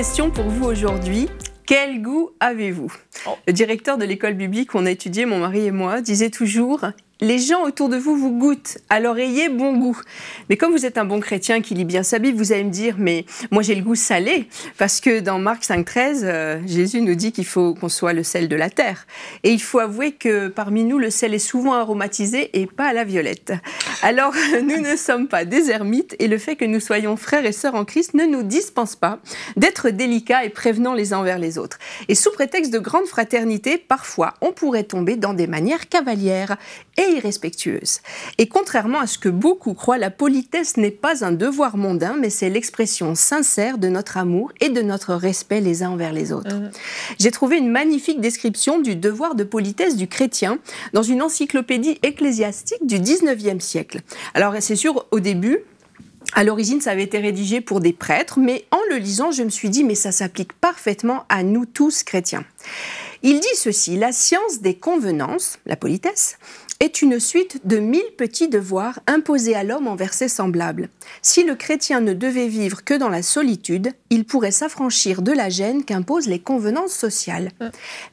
question pour vous aujourd'hui. Quel goût avez-vous? Le directeur de l'école biblique où on a étudié, mon mari et moi, disait toujours « Les gens autour de vous vous goûtent, alors ayez bon goût ». Mais comme vous êtes un bon chrétien qui lit bien sa Bible, vous allez me dire « Mais moi j'ai le goût salé ». Parce que dans Marc 5,13, Jésus nous dit qu'il faut qu'on soit le sel de la terre. Et il faut avouer que parmi nous, le sel est souvent aromatisé et pas à la violette. Alors nous ne sommes pas des ermites et le fait que nous soyons frères et sœurs en Christ ne nous dispense pas d'être délicats et prévenants les uns envers les autres. Et sous prétexte de grande fraternité, parfois on pourrait tomber dans des manières cavalières et irrespectueuse. Et contrairement à ce que beaucoup croient, la politesse n'est pas un devoir mondain, mais c'est l'expression sincère de notre amour et de notre respect les uns envers les autres. J'ai trouvé une magnifique description du devoir de politesse du chrétien dans une encyclopédie ecclésiastique du 19e siècle. Alors c'est sûr, au début, à l'origine, ça avait été rédigé pour des prêtres, mais en le lisant, je me suis dit, mais ça s'applique parfaitement à nous tous chrétiens. Il dit ceci: la science des convenances, la politesse, est une suite de 1000 petits devoirs imposés à l'homme envers ses semblables. Si le chrétien ne devait vivre que dans la solitude, il pourrait s'affranchir de la gêne qu'imposent les convenances sociales.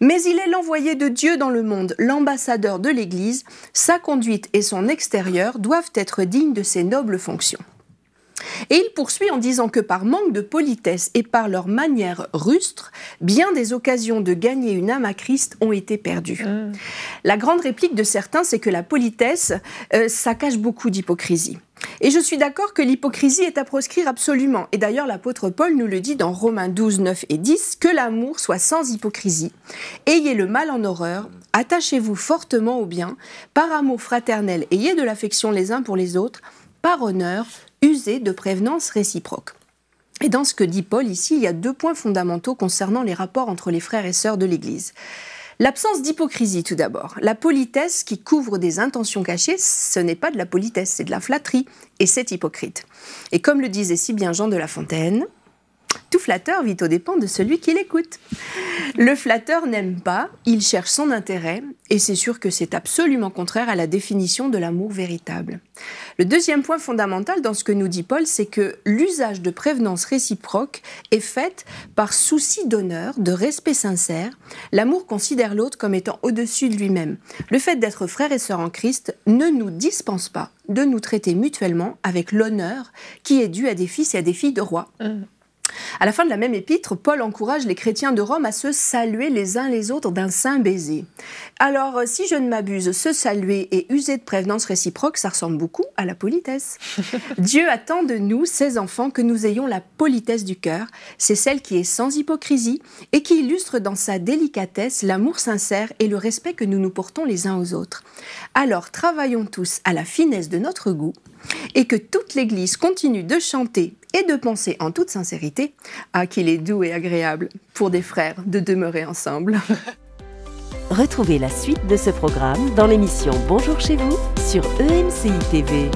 Mais il est l'envoyé de Dieu dans le monde, l'ambassadeur de l'Église. Sa conduite et son extérieur doivent être dignes de ses nobles fonctions. Et il poursuit en disant que par manque de politesse et par leur manière rustre, bien des occasions de gagner une âme à Christ ont été perdues. La grande réplique de certains, c'est que la politesse, ça cache beaucoup d'hypocrisie. Et je suis d'accord que l'hypocrisie est à proscrire absolument. Et d'ailleurs, l'apôtre Paul nous le dit dans Romains 12, 9 et 10, que l'amour soit sans hypocrisie. Ayez le mal en horreur, attachez-vous fortement au bien, par amour fraternel, ayez de l'affection les uns pour les autres, par honneur, usez de prévenance réciproque. Et dans ce que dit Paul ici, il y a 2 points fondamentaux concernant les rapports entre les frères et sœurs de l'Église. L'absence d'hypocrisie tout d'abord. La politesse qui couvre des intentions cachées, ce n'est pas de la politesse, c'est de la flatterie, et c'est hypocrite. Et comme le disait si bien Jean de La Fontaine, tout flatteur vit aux dépens de celui qui l'écoute. Le flatteur n'aime pas, il cherche son intérêt, et c'est sûr que c'est absolument contraire à la définition de l'amour véritable. Le deuxième point fondamental dans ce que nous dit Paul, c'est que l'usage de prévenance réciproque est fait par souci d'honneur, de respect sincère. L'amour considère l'autre comme étant au-dessus de lui-même. Le fait d'être frères et sœurs en Christ ne nous dispense pas de nous traiter mutuellement avec l'honneur qui est dû à des fils et à des filles de rois. À la fin de la même épître, Paul encourage les chrétiens de Rome à se saluer les uns les autres d'un saint baiser. Alors, si je ne m'abuse, se saluer et user de prévenance réciproque, ça ressemble beaucoup à la politesse. Dieu attend de nous, ses enfants, que nous ayons la politesse du cœur. C'est celle qui est sans hypocrisie et qui illustre dans sa délicatesse l'amour sincère et le respect que nous nous portons les uns aux autres. Alors, travaillons tous à la finesse de notre goût et que toute l'Église continue de chanter et de penser en toute sincérité qu'il est doux et agréable pour des frères de demeurer ensemble. Retrouvez la suite de ce programme dans l'émission Bonjour chez vous sur EMCI TV.